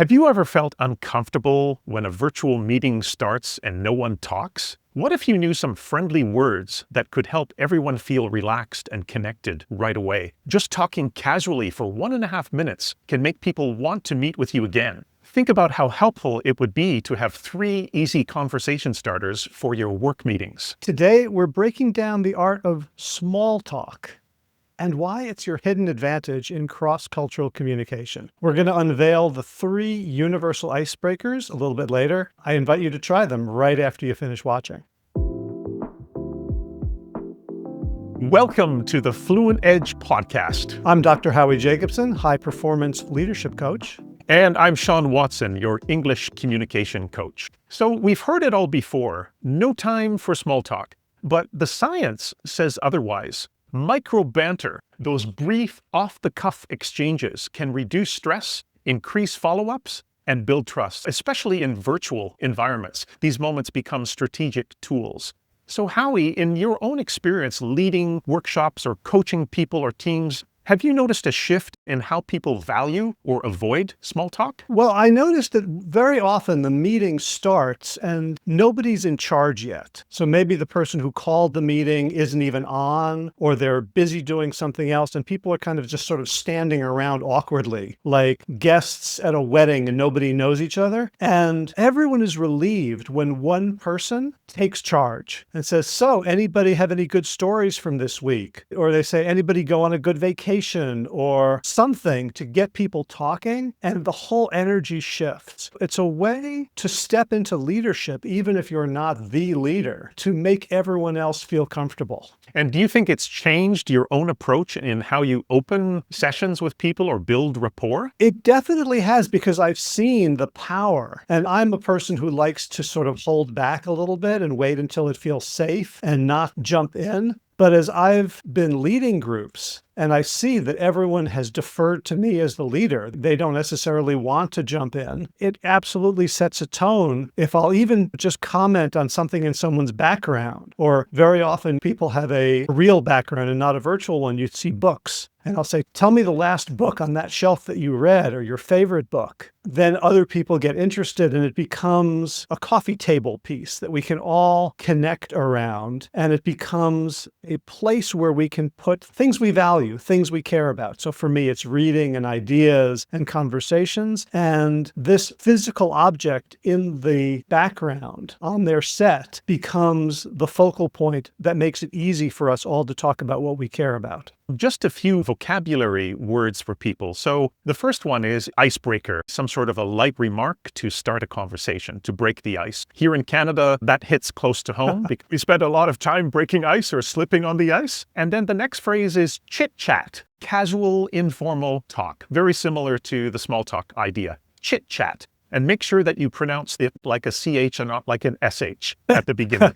Have you ever felt uncomfortable when a virtual meeting starts and no one talks? What if you knew some friendly words that could help everyone feel relaxed and connected right away? Just talking casually for 1.5 minutes can make people want to meet with you again. Think about how helpful it would be to have 3 easy conversation starters for your work meetings. Today, we're breaking down the art of small talk and why it's your hidden advantage in cross-cultural communication. We're going to unveil the 3 universal icebreakers a little bit later. I invite you to try them right after you finish watching. Welcome to the Fluent Edge podcast. I'm Dr. Howie Jacobson, high-performance leadership coach. And I'm Sean Watson, your English communication coach. So we've heard it all before, no time for small talk. But the science says otherwise. Micro-banter, those brief, off-the-cuff exchanges, can reduce stress, increase follow-ups, and build trust, especially in virtual environments. These moments become strategic tools. So Howie, in your own experience leading workshops or coaching people or teams, have you noticed a shift in how people value or avoid small talk? Well, I noticed that very often the meeting starts and nobody's in charge yet. So maybe the person who called the meeting isn't even on, or they're busy doing something else, and people are kind of just sort of standing around awkwardly, like guests at a wedding and nobody knows each other. And everyone is relieved when one person takes charge and says, "So, anybody have any good stories from this week?" Or they say, "Anybody go on a good vacation?" or something to get people talking, and the whole energy shifts. It's a way to step into leadership, even if you're not the leader, to make everyone else feel comfortable. And do you think it's changed your own approach in how you open sessions with people or build rapport? It definitely has, because I've seen the power. And I'm a person who likes to sort of hold back a little bit and wait until it feels safe and not jump in. But as I've been leading groups, and I see that everyone has deferred to me as the leader, they don't necessarily want to jump in, it absolutely sets a tone. If I'll even just comment on something in someone's background, or very often people have a real background and not a virtual one, you see books. And I'll say, "Tell me the last book on that shelf that you read, or your favorite book." Then other people get interested, and it becomes a coffee table piece that we can all connect around. And it becomes a place where we can put things we value, things we care about. So for me, it's reading and ideas and conversations. And this physical object in the background on their set becomes the focal point that makes it easy for us all to talk about what we care about. Just a few vocabulary words for people. So the first one is icebreaker, some sort of a light remark to start a conversation, to break the ice. Here in Canada, that hits close to home because we spend a lot of time breaking ice or slipping on the ice. And then the next phrase is chitchat, casual, informal talk, very similar to the small talk idea. Chitchat. And make sure that you pronounce it like a CH and not like an SH at the beginning.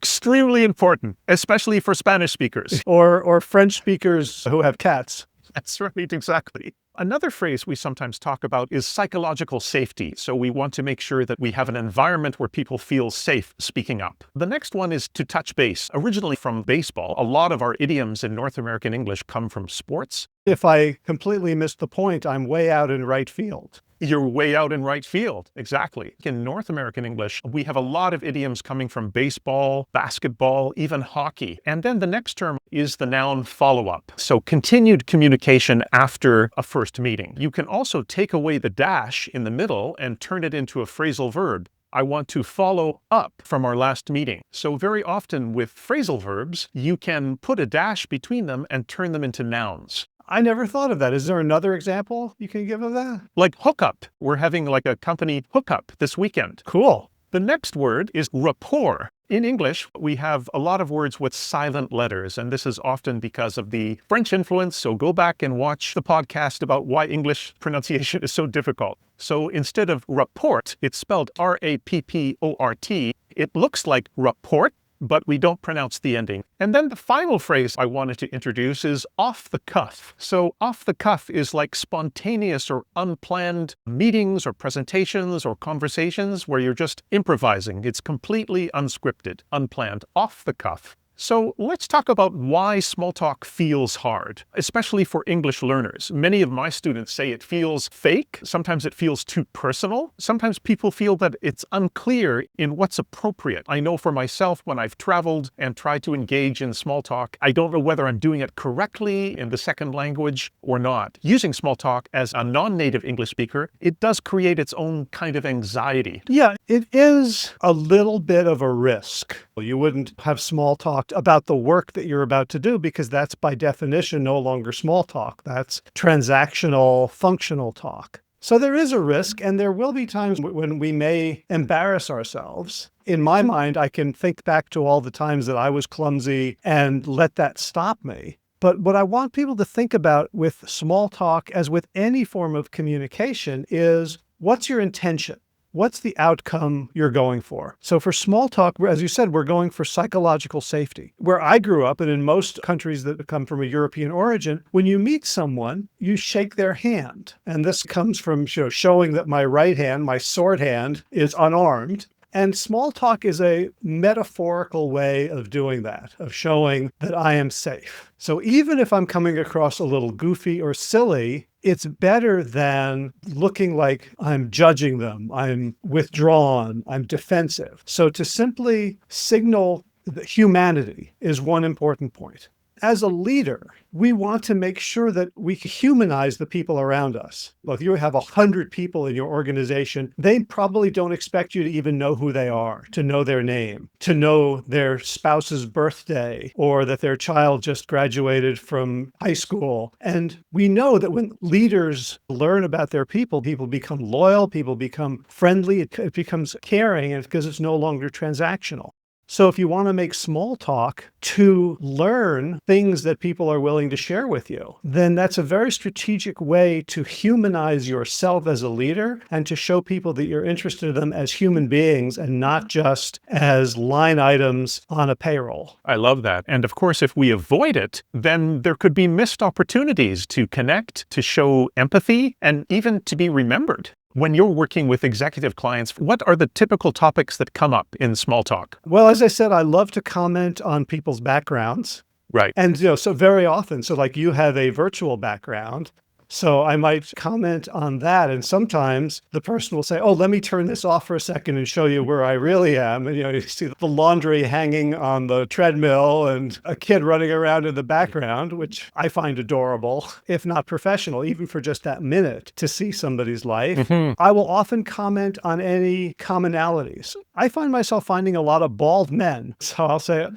Extremely important, especially for Spanish speakers. Or French speakers who have cats. That's right, exactly. Another phrase we sometimes talk about is psychological safety. So we want to make sure that we have an environment where people feel safe speaking up. The next one is to touch base. Originally from baseball, a lot of our idioms in North American English come from sports. If I completely missed the point, I'm way out in right field. You're way out in right field. Exactly. In North American English, we have a lot of idioms coming from baseball, basketball, even hockey. And then the next term is the noun follow-up. So continued communication after a first meeting. You can also take away the dash in the middle and turn it into a phrasal verb. I want to follow up from our last meeting. So very often with phrasal verbs, you can put a dash between them and turn them into nouns. I never thought of that. Is there another example you can give of that? Like hookup. We're having like a company hookup this weekend. Cool. The next word is rapport. In English, we have a lot of words with silent letters, and this is often because of the French influence. So go back and watch the podcast about why English pronunciation is so difficult. So instead of rapport, it's spelled R-A-P-P-O-R-T. It looks like rapport, but we don't pronounce the ending. And then the final phrase I wanted to introduce is off the cuff. So off the cuff is like spontaneous or unplanned meetings or presentations or conversations where you're just improvising. It's completely unscripted, unplanned, off the cuff. So let's talk about why small talk feels hard, especially for English learners. Many of my students say it feels fake. Sometimes it feels too personal. Sometimes people feel that it's unclear in what's appropriate. I know for myself, when I've traveled and tried to engage in small talk, I don't know whether I'm doing it correctly in the second language or not. Using small talk as a non-native English speaker, it does create its own kind of anxiety. Yeah, it is a little bit of a risk. You wouldn't have small talk about the work that you're about to do because that's by definition no longer small talk. That's transactional, functional talk. So there is a risk, and there will be times when we may embarrass ourselves. In my mind, I can think back to all the times that I was clumsy and let that stop me. But what I want people to think about with small talk, as with any form of communication, is what's your intention? What's the outcome you're going for? So for small talk, as you said, we're going for psychological safety. Where I grew up, and in most countries that come from a European origin, when you meet someone, you shake their hand. And this comes from showing that my right hand, my sword hand, is unarmed. And small talk is a metaphorical way of doing that, of showing that I am safe. So even if I'm coming across a little goofy or silly, it's better than looking like I'm judging them, I'm withdrawn, I'm defensive. So to simply signal that humanity is one important point. As a leader, we want to make sure that we humanize the people around us. Well, if you have 100 people in your organization, they probably don't expect you to even know who they are, to know their name, to know their spouse's birthday, or that their child just graduated from high school. And we know that when leaders learn about their people become loyal, people become friendly, it becomes caring, and because it's no longer transactional. So if you want to make small talk to learn things that people are willing to share with you, then that's a very strategic way to humanize yourself as a leader and to show people that you're interested in them as human beings and not just as line items on a payroll. I love that. And of course, if we avoid it, then there could be missed opportunities to connect, to show empathy, and even to be remembered. When you're working with executive clients, what are the typical topics that come up in small talk? Well, as I said, I love to comment on people's backgrounds. Right. And, so very often, so like you have a virtual background, so I might comment on that. And sometimes the person will say, oh, let me turn this off for a second and show you where I really am. And, you see the laundry hanging on the treadmill and a kid running around in the background, which I find adorable, if not professional, even for just that minute to see somebody's life. Mm-hmm. I will often comment on any commonalities. I find myself finding a lot of bald men. So I'll say,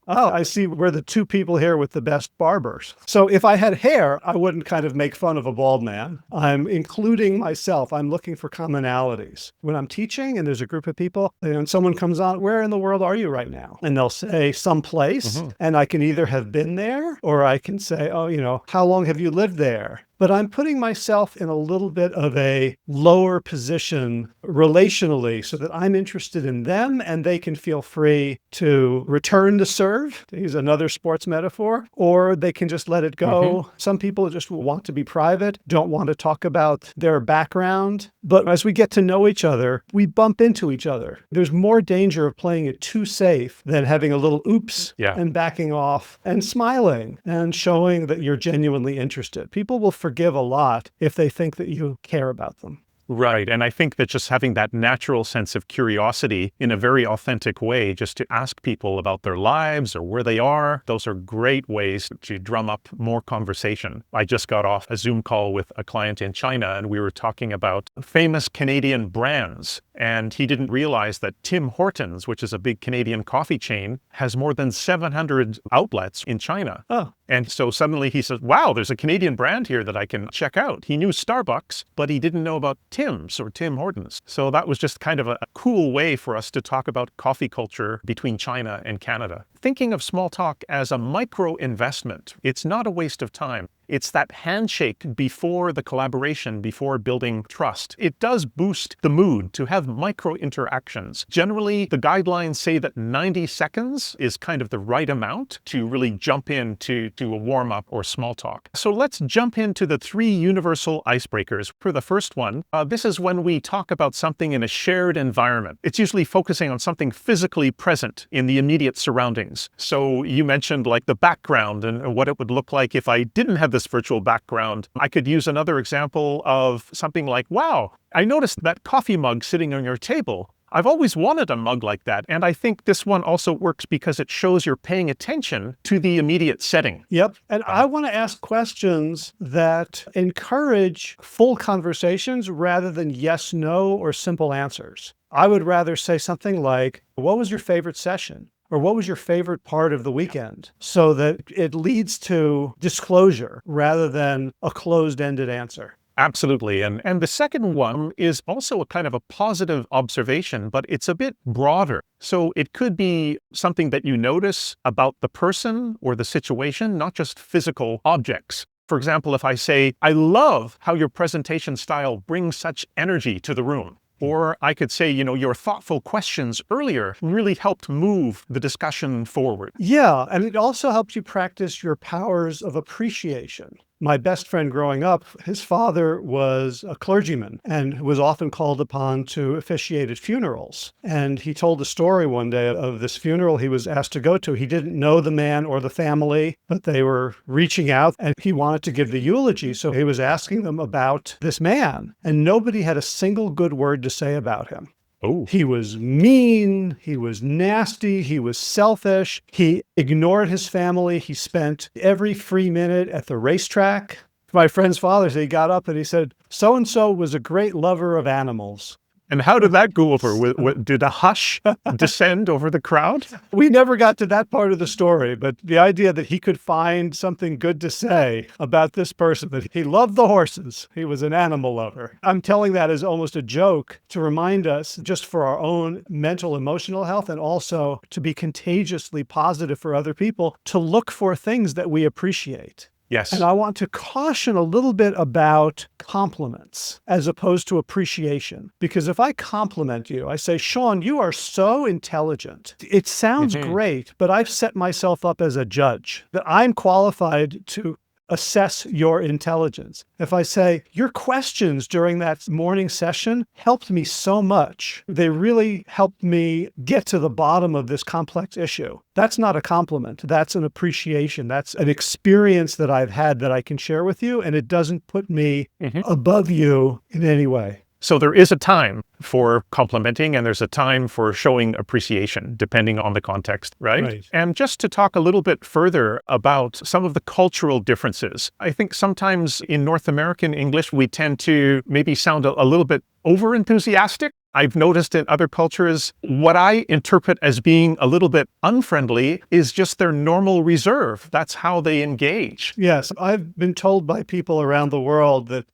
oh, I see we're the two people here with the best barbers. So if I had hair, I wouldn't kind of make fun of a bald man. I'm including myself. I'm looking for commonalities. When I'm teaching and there's a group of people and someone comes on, where in the world are you right now? And they'll say someplace, mm-hmm. and I can either have been there or I can say, oh, how long have you lived there? But I'm putting myself in a little bit of a lower position relationally so that I'm interested in them and they can feel free to return to serve, to use another sports metaphor, or they can just let it go. Mm-hmm. Some people just want to be private, don't want to talk about their background. But as we get to know each other, we bump into each other. There's more danger of playing it too safe than having a little oops and backing off and smiling and showing that you're genuinely interested. People will forgive a lot if they think that you care about them. Right. And I think that just having that natural sense of curiosity in a very authentic way, just to ask people about their lives or where they are, those are great ways to drum up more conversation. I just got off a Zoom call with a client in China, and we were talking about famous Canadian brands. And he didn't realize that Tim Hortons, which is a big Canadian coffee chain, has more than 700 outlets in China. Oh. And so suddenly he says, wow, there's a Canadian brand here that I can check out. He knew Starbucks, but he didn't know about Tim's or Tim Hortons. So that was just kind of a cool way for us to talk about coffee culture between China and Canada. Thinking of small talk as a micro investment, it's not a waste of time. It's that handshake before the collaboration, before building trust. It does boost the mood to have micro interactions. Generally, the guidelines say that 90 seconds is kind of the right amount to really jump into a warm-up or small talk. So let's jump into the 3 universal icebreakers. For the first one, this is when we talk about something in a shared environment. It's usually focusing on something physically present in the immediate surroundings. things. So you mentioned like the background and what it would look like if I didn't have this virtual background. I could use another example of something like, wow, I noticed that coffee mug sitting on your table. I've always wanted a mug like that. And I think this one also works because it shows you're paying attention to the immediate setting. Yep. And I want to ask questions that encourage full conversations rather than yes, no, or simple answers. I would rather say something like, what was your favorite session? Or what was your favorite part of the weekend? So that it leads to disclosure rather than a closed-ended answer. Absolutely. And the second one is also a kind of a positive observation, but it's a bit broader. So it could be something that you notice about the person or the situation, not just physical objects. For example, if I say, I love how your presentation style brings such energy to the room. Or I could say, your thoughtful questions earlier really helped move the discussion forward. Yeah, and it also helps you practice your powers of appreciation. My best friend growing up, his father was a clergyman and was often called upon to officiate at funerals. And he told a story one day of this funeral he was asked to go to. He didn't know the man or the family, but they were reaching out and he wanted to give the eulogy. So he was asking them about this man, and nobody had a single good word to say about him. Oh. He was mean, he was nasty, he was selfish, he ignored his family, he spent every free minute at the racetrack. My friend's father said he got up and he said, so-and-so was a great lover of animals. And how did that go over? Did a hush descend over the crowd? We never got to that part of the story, but the idea that he could find something good to say about this person, that he loved the horses, he was an animal lover. I'm telling that as almost a joke to remind us, just for our own mental, emotional health, and also to be contagiously positive for other people, to look for things that we appreciate. Yes. And I want to caution a little bit about compliments as opposed to appreciation. Because if I compliment you, I say, Sean, you are so intelligent. It sounds great, but I've set myself up as a judge, that I'm qualified to assess your intelligence. If I say, your questions during that morning session helped me so much, they really helped me get to the bottom of this complex issue. That's not a compliment. That's an appreciation. That's an experience that I've had that I can share with you, and it doesn't put me above you in any way. So there is a time for complimenting and there's a time for showing appreciation, depending on the context, right? And just to talk a little bit further about some of the cultural differences, I think sometimes in North American English, we tend to maybe sound a little bit over-enthusiastic. I've noticed in other cultures, what I interpret as being a little bit unfriendly is just their normal reserve. That's how they engage. Yes, I've been told by people around the world that,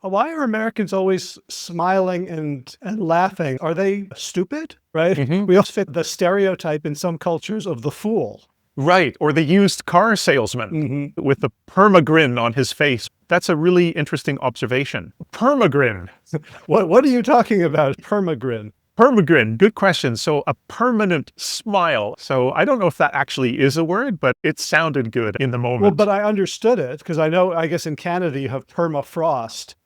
why are Americans always smiling and laughing? Are they stupid? Right? We also fit the stereotype in some cultures of the fool. Right. Or the used car salesman with the perma-grin on his face. That's a really interesting observation. Perma-grin. What are you talking about, perma-grin? Perma-grin, good question. So a permanent smile. So I don't know if that actually is a word, but it sounded good in the moment. Well, but I understood it because I guess in Canada you have permafrost.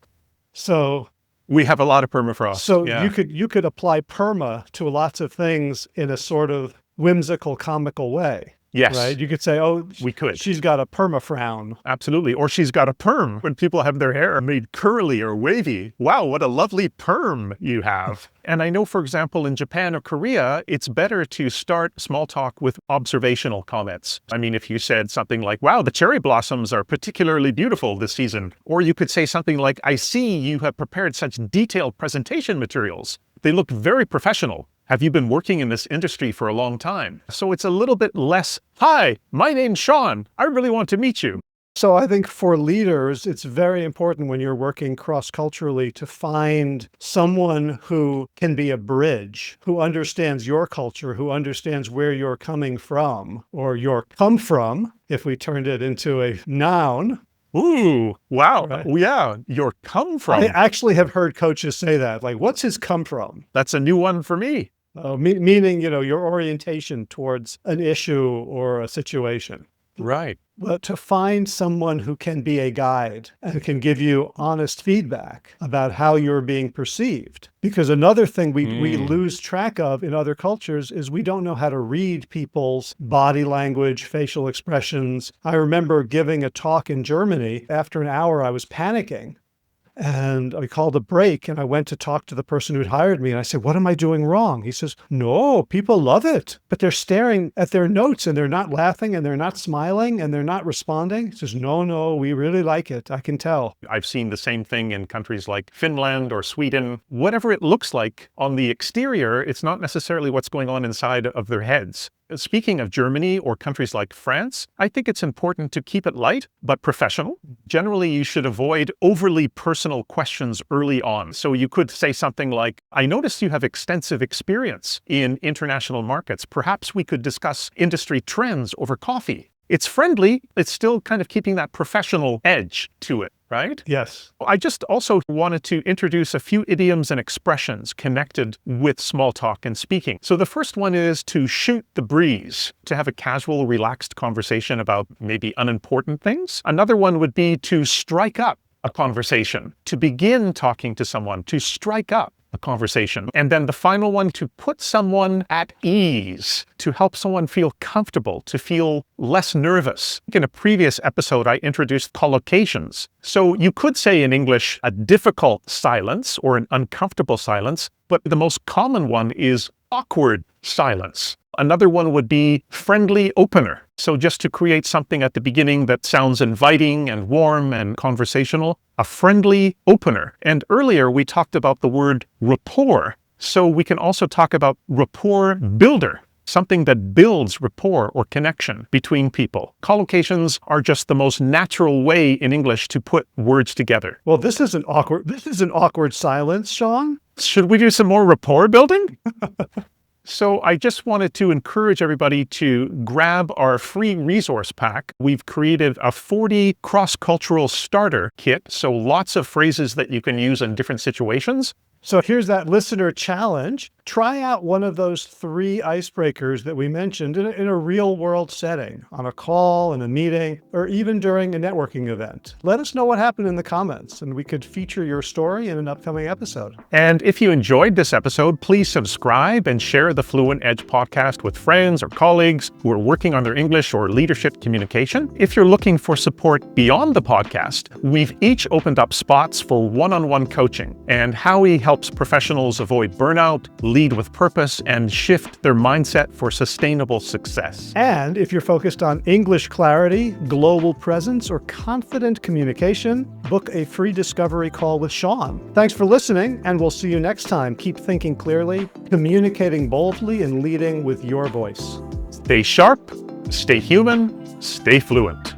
So we have a lot of permafrost. So you could apply perma to lots of things in a sort of whimsical, comical way. Yes. Right? You could say, oh, we could. She's got a perma-frown. Absolutely. Or she's got a perm when people have their hair made curly or wavy. Wow, what a lovely perm you have. And I know, for example, in Japan or Korea, it's better to start small talk with observational comments. I mean, if you said something like, wow, the cherry blossoms are particularly beautiful this season. Or you could say something like, I see you have prepared such detailed presentation materials. They look very professional. Have you been working in this industry for a long time? So it's a little bit less, hi, my name's Sean. I really want to meet you. So I think for leaders, it's very important when you're working cross-culturally to find someone who can be a bridge, who understands your culture, who understands where you're coming from, or your come from, if we turned it into a noun. Ooh, wow. Right. Yeah, your come from. I actually have heard coaches say that, like, what's his come from? That's a new one for me. Meaning, your orientation towards an issue or a situation. Right. But to find someone who can be a guide and can give you honest feedback about how you're being perceived. Because another thing we lose track of in other cultures is we don't know how to read people's body language, facial expressions. I remember giving a talk in Germany. After an hour, I was panicking. And I called a break and I went to talk to the person who'd hired me. And I said, what am I doing wrong? He says, no, people love it, but they're staring at their notes and they're not laughing and they're not smiling and they're not responding. He says, no, we really like it. I can tell. I've seen the same thing in countries like Finland or Sweden. Whatever it looks like on the exterior, it's not necessarily what's going on inside of their heads. Speaking of Germany or countries like France, I think it's important to keep it light, but professional. Generally, you should avoid overly personal questions early on. So you could say something like, I noticed you have extensive experience in international markets. Perhaps we could discuss industry trends over coffee. It's friendly. It's still kind of keeping that professional edge to it, right? Yes. I just also wanted to introduce a few idioms and expressions connected with small talk and speaking. So the first one is to shoot the breeze, to have a casual, relaxed conversation about maybe unimportant things. Another one would be to strike up a conversation, to begin talking to someone, to strike up a conversation. And then the final one, to put someone at ease, to help someone feel comfortable, to feel less nervous. In a previous episode, I introduced collocations. So you could say in English a difficult silence or an uncomfortable silence, but the most common one is awkward silence. Another one would be friendly opener. So just to create something at the beginning that sounds inviting and warm and conversational, a friendly opener. And earlier we talked about the word rapport. So we can also talk about rapport builder, something that builds rapport or connection between people. Collocations are just the most natural way in English to put words together. Well, this is an awkward silence, Sean. Should we do some more rapport building? So I just wanted to encourage everybody to grab our free resource pack. We've created a 40 cross-cultural starter kit, so lots of phrases that you can use in different situations. So here's that listener challenge. Try out one of those 3 icebreakers that we mentioned in a real world setting, on a call, in a meeting, or even during a networking event. Let us know what happened in the comments, and we could feature your story in an upcoming episode. And if you enjoyed this episode, please subscribe and share the Fluent Edge podcast with friends or colleagues who are working on their English or leadership communication. If you're looking for support beyond the podcast, we've each opened up spots for one-on-one coaching, and Howie helps professionals avoid burnout, lead with purpose, and shift their mindset for sustainable success. And if you're focused on English clarity, global presence, or confident communication, book a free discovery call with Sean. Thanks for listening, and we'll see you next time. Keep thinking clearly, communicating boldly, and leading with your voice. Stay sharp, stay human, stay fluent.